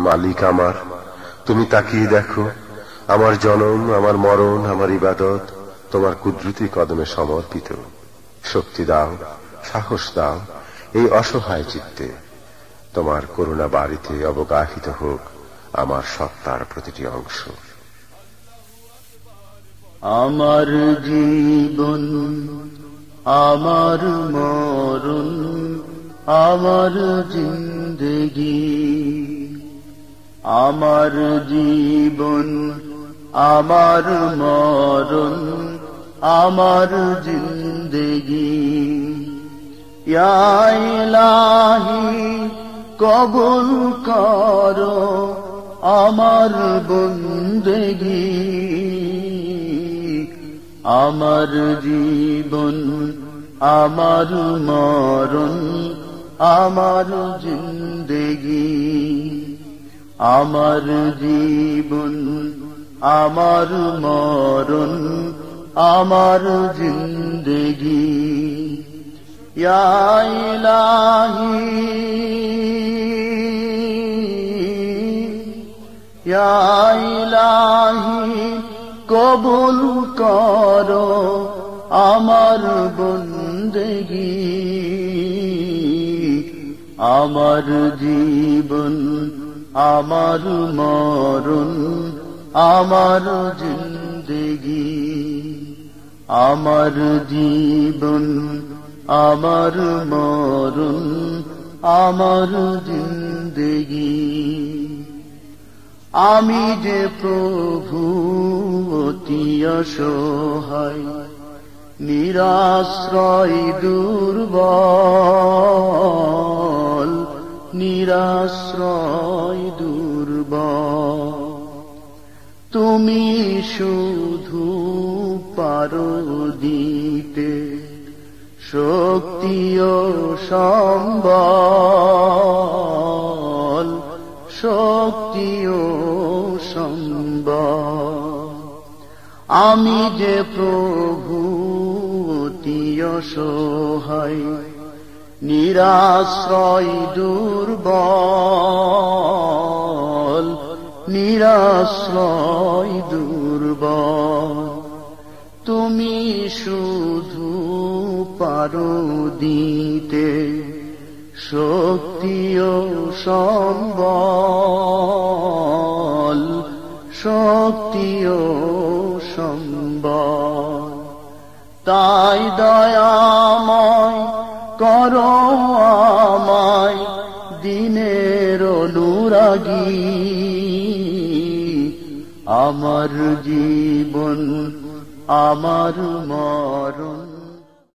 মালিক আমার, তুমি তাকিয়ে দেখো, আমার জনম, আমার মরণ, আমার ইবাদত তোমার কুদরতি কদমে সমর্পিত। শক্তি দাও, সাহস দাও এই অসহায় চিত্তে। তোমার করুণা বাড়িতে অবগাহিত হোক আমার সত্তার প্রতিটি অংশ। আমার জীবন, আমার মরণ, আমার জিন্দেগি, আমার জীবন, আমার মরণ, আমার জিন্দেগি। ইয়া ইলাহি কবুল করো আমার বন্দেগি। আমার জীবন, আমার মরণ, আমার জিন্দেগি, আমার জীবন, আমার মরণ, আমার জিন্দেগি। ইয়া ইলাহি, ইয়া ইলাহি কবুল করো আমার বন্দেগি। আমার জীবন, আমার মরণ, আমার জিন্দেগি, আমার জীবন, আমার মরণ, আমার জিন্দেগি। আমি যে প্রভু অতি অসহায়, নিরাশ্রয় দুর্বল, নিরাশ্রয় দুর্বল। তুমি শুধু পারো দিতে শক্তি ও সম্বল, শক্তি ও সম্বল। আমি যে প্রভু অতি অসহায়, নিরাশ্রয় দুর্বল, নিরাশ্রয় দুর্বল। তুমি শুধু পারো দিতে শক্তি ও সম্বল, শক্তি ও সম্বল। তাই দয়াময় করো আমায় দিনের অনুরাগী। আমার জীবন, আমার মরণ।